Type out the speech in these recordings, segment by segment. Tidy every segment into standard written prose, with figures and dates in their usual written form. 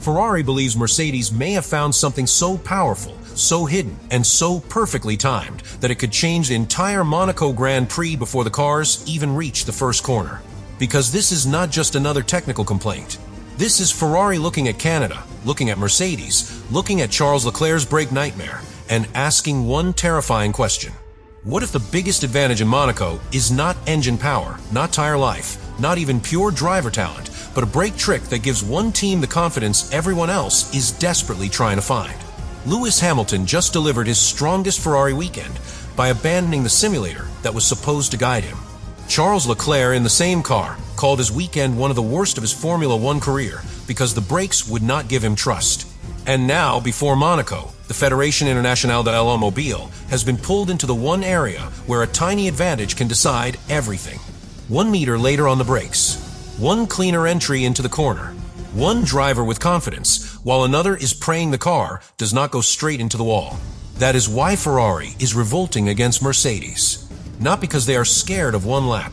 Ferrari believes Mercedes may have found something so powerful, so hidden, and so perfectly timed that it could change the entire Monaco Grand Prix before the cars even reach the first corner. Because this is not just another technical complaint. This is Ferrari looking at Canada, looking at Mercedes, looking at Charles Leclerc's brake nightmare, and asking one terrifying question. What if the biggest advantage in Monaco is not engine power, not tire life, not even pure driver talent, but a brake trick that gives one team the confidence everyone else is desperately trying to find? Lewis Hamilton just delivered his strongest Ferrari weekend by abandoning the simulator that was supposed to guide him. Charles Leclerc, in the same car, called his weekend one of the worst of his Formula One career because the brakes would not give him trust. And now, before Monaco, the Fédération Internationale de l'Automobile has been pulled into the one area where a tiny advantage can decide everything. 1 meter later on the brakes, one cleaner entry into the corner, one driver with confidence, while another is praying the car does not go straight into the wall. That is why Ferrari is revolting against Mercedes. Not because they are scared of one lap,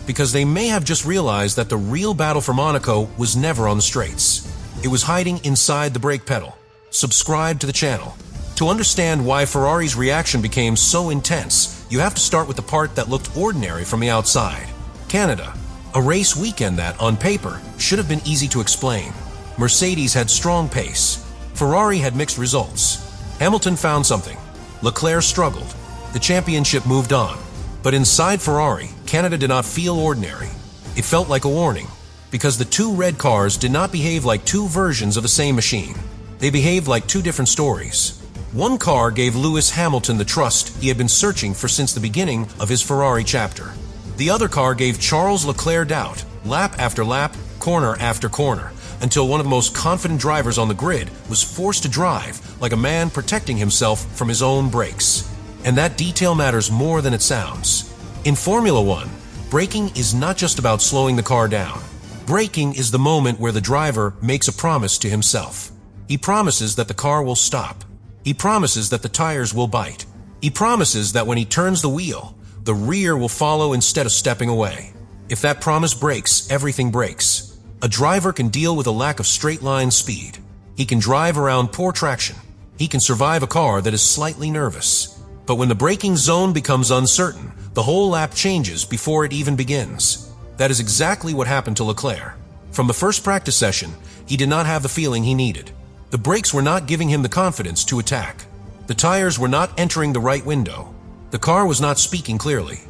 because they may have just realized that the real battle for Monaco was never on the straights. It was hiding inside the brake pedal. Subscribe to the channel. To understand why Ferrari's reaction became so intense, you have to start with the part that looked ordinary from the outside. Canada. A race weekend that, on paper, should have been easy to explain. Mercedes had strong pace. Ferrari had mixed results. Hamilton found something. Leclerc struggled. The championship moved on. But inside Ferrari, Canada did not feel ordinary. It felt like a warning, because the two red cars did not behave like two versions of the same machine. They behaved like two different stories. One car gave Lewis Hamilton the trust he had been searching for since the beginning of his Ferrari chapter. The other car gave Charles Leclerc doubt, lap after lap, corner after corner, until one of the most confident drivers on the grid was forced to drive like a man protecting himself from his own brakes. And that detail matters more than it sounds. In Formula One, braking is not just about slowing the car down. Braking is the moment where the driver makes a promise to himself. He promises that the car will stop. He promises that the tires will bite. He promises that when he turns the wheel, the rear will follow instead of stepping away. If that promise breaks, everything breaks. A driver can deal with a lack of straight-line speed. He can drive around poor traction. He can survive a car that is slightly nervous. But when the braking zone becomes uncertain, the whole lap changes before it even begins. That is exactly what happened to Leclerc. From the first practice session, he did not have the feeling he needed. The brakes were not giving him the confidence to attack. The tires were not entering the right window. The car was not speaking clearly.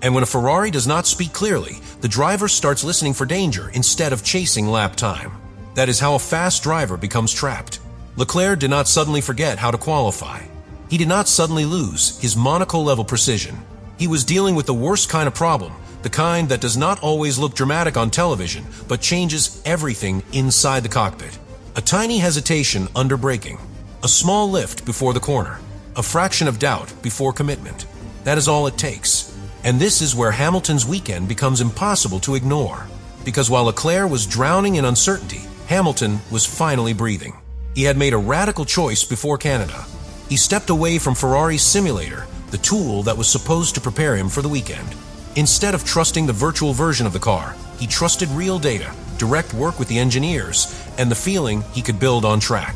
And when a Ferrari does not speak clearly, the driver starts listening for danger instead of chasing lap time. That is how a fast driver becomes trapped. Leclerc did not suddenly forget how to qualify. He did not suddenly lose his Monaco-level precision. He was dealing with the worst kind of problem, the kind that does not always look dramatic on television, but changes everything inside the cockpit. A tiny hesitation under braking, a small lift before the corner, a fraction of doubt before commitment. That is all it takes. And this is where Hamilton's weekend becomes impossible to ignore. Because while Leclerc was drowning in uncertainty, Hamilton was finally breathing. He had made a radical choice before Canada. He stepped away from Ferrari's simulator, the tool that was supposed to prepare him for the weekend. Instead of trusting the virtual version of the car, he trusted real data, direct work with the engineers, and the feeling he could build on track.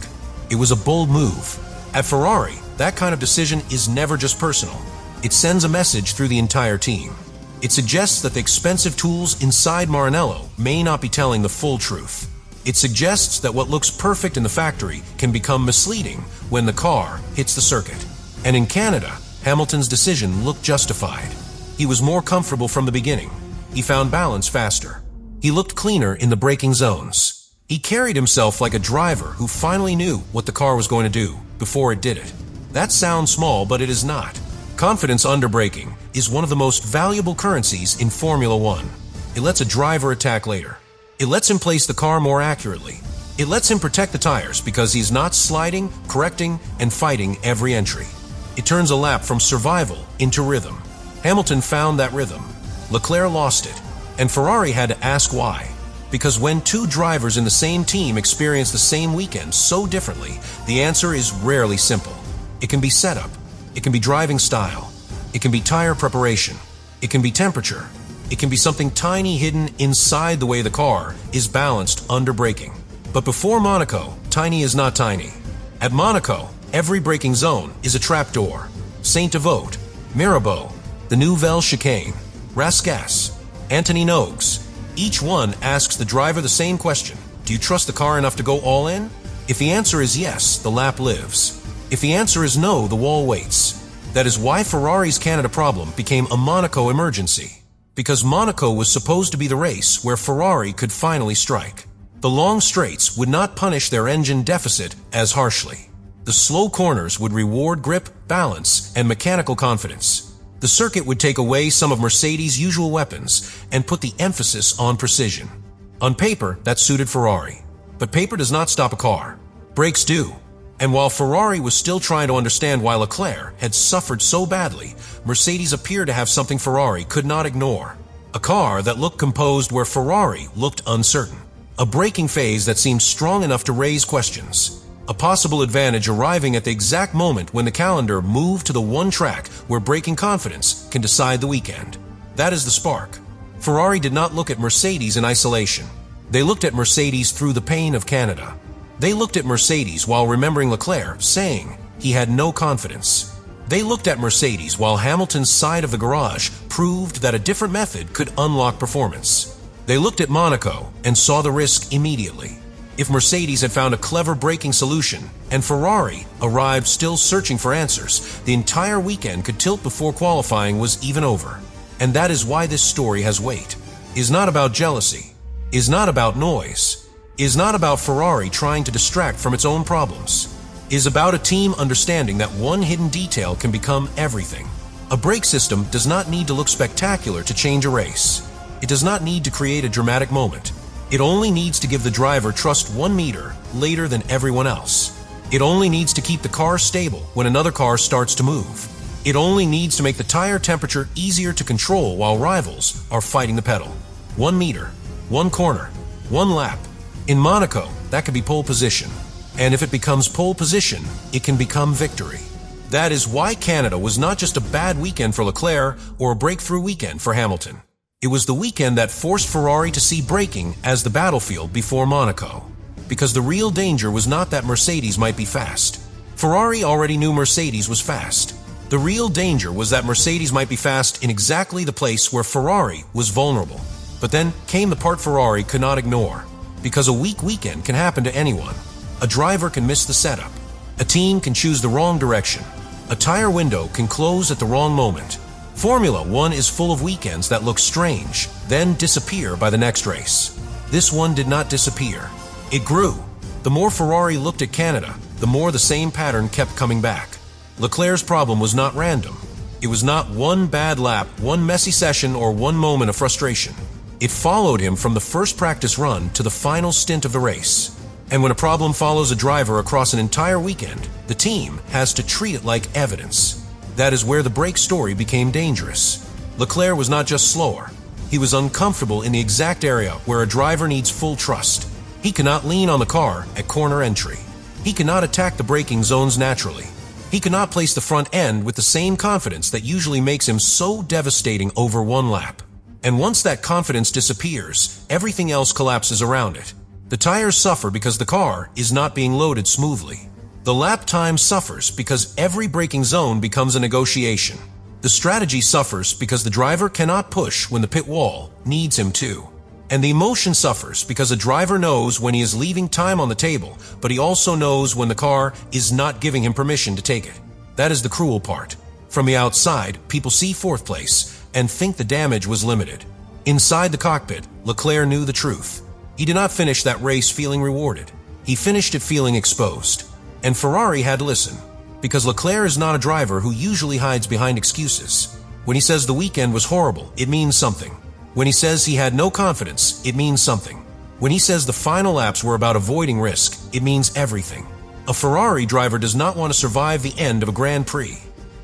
It was a bold move. At Ferrari, that kind of decision is never just personal. It sends a message through the entire team. It suggests that the expensive tools inside Maranello may not be telling the full truth. It suggests that what looks perfect in the factory can become misleading when the car hits the circuit. And in Canada, Hamilton's decision looked justified. He was more comfortable from the beginning. He found balance faster. He looked cleaner in the braking zones. He carried himself like a driver who finally knew what the car was going to do before it did it. That sounds small, but it is not. Confidence under braking is one of the most valuable currencies in Formula One. It lets a driver attack later. It lets him place the car more accurately. It lets him protect the tires because he's not sliding, correcting, and fighting every entry. It turns a lap from survival into rhythm. Hamilton found that rhythm. Leclerc lost it. And Ferrari had to ask why. Because when two drivers in the same team experience the same weekend so differently, the answer is rarely simple. It can be setup. It can be driving style. It can be tire preparation. It can be temperature. It can be something tiny hidden inside the way the car is balanced under braking. But before Monaco, tiny is not tiny. At Monaco, every braking zone is a trapdoor. Saint-Devote, Mirabeau, the Nouvelle Chicane, Rascasse, Antony Nogues. Each one asks the driver the same question. Do you trust the car enough to go all in? If the answer is yes, the lap lives. If the answer is no, the wall waits. That is why Ferrari's Canada problem became a Monaco emergency. Because Monaco was supposed to be the race where Ferrari could finally strike. The long straights would not punish their engine deficit as harshly. The slow corners would reward grip, balance, and mechanical confidence. The circuit would take away some of Mercedes' usual weapons and put the emphasis on precision. On paper, that suited Ferrari. But paper does not stop a car. Brakes do. And while Ferrari was still trying to understand why Leclerc had suffered so badly, Mercedes appeared to have something Ferrari could not ignore. A car that looked composed where Ferrari looked uncertain. A braking phase that seemed strong enough to raise questions. A possible advantage arriving at the exact moment when the calendar moved to the one track where braking confidence can decide the weekend. That is the spark. Ferrari did not look at Mercedes in isolation. They looked at Mercedes through the pain of Canada. They looked at Mercedes while remembering Leclerc saying he had no confidence. They looked at Mercedes while Hamilton's side of the garage proved that a different method could unlock performance. They looked at Monaco and saw the risk immediately. If Mercedes had found a clever braking solution and Ferrari arrived still searching for answers, the entire weekend could tilt before qualifying was even over. And that is why this story has weight. Is not about jealousy. Is not about noise. Is not about Ferrari trying to distract from its own problems. Is about a team understanding that one hidden detail can become everything. A brake system does not need to look spectacular to change a race. It does not need to create a dramatic moment. It only needs to give the driver trust 1 meter later than everyone else. It only needs to keep the car stable when another car starts to move. It only needs to make the tire temperature easier to control while rivals are fighting the pedal. 1 meter, 1 corner, 1 lap. In Monaco, that could be pole position. And if it becomes pole position, it can become victory. That is why Canada was not just a bad weekend for Leclerc or a breakthrough weekend for Hamilton. It was the weekend that forced Ferrari to see braking as the battlefield before Monaco. Because the real danger was not that Mercedes might be fast. Ferrari already knew Mercedes was fast. The real danger was that Mercedes might be fast in exactly the place where Ferrari was vulnerable. But then came the part Ferrari could not ignore. Because a weak weekend can happen to anyone. A driver can miss the setup. A team can choose the wrong direction. A tire window can close at the wrong moment. Formula One is full of weekends that look strange, then disappear by the next race. This one did not disappear. It grew. The more Ferrari looked at Canada, the more the same pattern kept coming back. Leclerc's problem was not random. It was not one bad lap, one messy session, or one moment of frustration. It followed him from the first practice run to the final stint of the race. And when a problem follows a driver across an entire weekend, the team has to treat it like evidence. That is where the brake story became dangerous. Leclerc was not just slower. He was uncomfortable in the exact area where a driver needs full trust. He cannot lean on the car at corner entry. He cannot attack the braking zones naturally. He cannot place the front end with the same confidence that usually makes him so devastating over one lap. And once that confidence disappears, everything else collapses around it. The tires suffer because the car is not being loaded smoothly. The lap time suffers because every braking zone becomes a negotiation. The strategy suffers because the driver cannot push when the pit wall needs him to. And the emotion suffers because a driver knows when he is leaving time on the table, but he also knows when the car is not giving him permission to take it. That is the cruel part. From the outside, people see fourth place and think the damage was limited. Inside the cockpit, Leclerc knew the truth. He did not finish that race feeling rewarded. He finished it feeling exposed. And Ferrari had to listen. Because Leclerc is not a driver who usually hides behind excuses. When he says the weekend was horrible, it means something. When he says he had no confidence, it means something. When he says the final laps were about avoiding risk, it means everything. A Ferrari driver does not want to survive the end of a Grand Prix.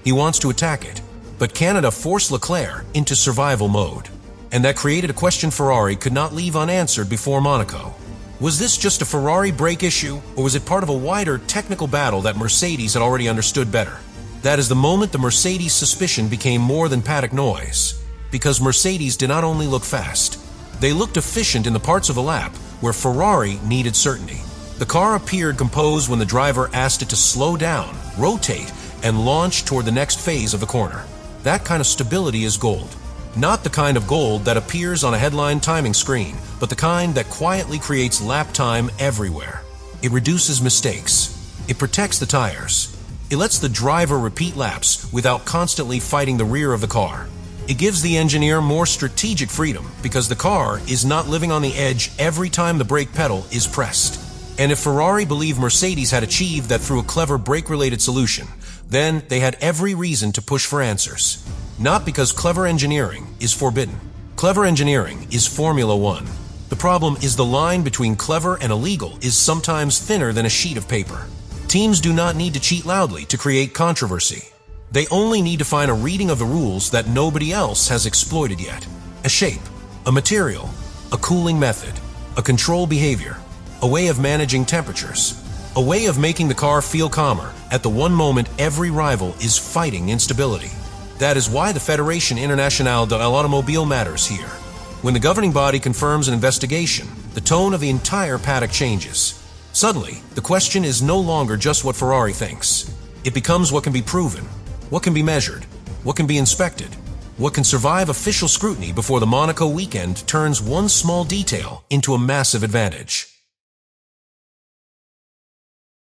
He wants to attack it. But Canada forced Leclerc into survival mode. And that created a question Ferrari could not leave unanswered before Monaco. Was this just a Ferrari brake issue, or was it part of a wider technical battle that Mercedes had already understood better? That is the moment the Mercedes suspicion became more than paddock noise. Because Mercedes did not only look fast, they looked efficient in the parts of the lap where Ferrari needed certainty. The car appeared composed when the driver asked it to slow down, rotate, and launch toward the next phase of the corner. That kind of stability is gold. Not the kind of gold that appears on a headline timing screen, but the kind that quietly creates lap time everywhere. It reduces mistakes. It protects the tires. It lets the driver repeat laps without constantly fighting the rear of the car. It gives the engineer more strategic freedom because the car is not living on the edge every time the brake pedal is pressed. And if Ferrari believed Mercedes had achieved that through a clever brake-related solution, then they had every reason to push for answers. Not because clever engineering is forbidden. Clever engineering is Formula One. The problem is the line between clever and illegal is sometimes thinner than a sheet of paper. Teams do not need to cheat loudly to create controversy. They only need to find a reading of the rules that nobody else has exploited yet. A shape, a material, a cooling method, a control behavior, a way of managing temperatures, a way of making the car feel calmer at the one moment every rival is fighting instability. That is why the Fédération Internationale de l'Automobile matters here. When the governing body confirms an investigation, the tone of the entire paddock changes. Suddenly, the question is no longer just what Ferrari thinks. It becomes what can be proven, what can be measured, what can be inspected, what can survive official scrutiny before the Monaco weekend turns one small detail into a massive advantage.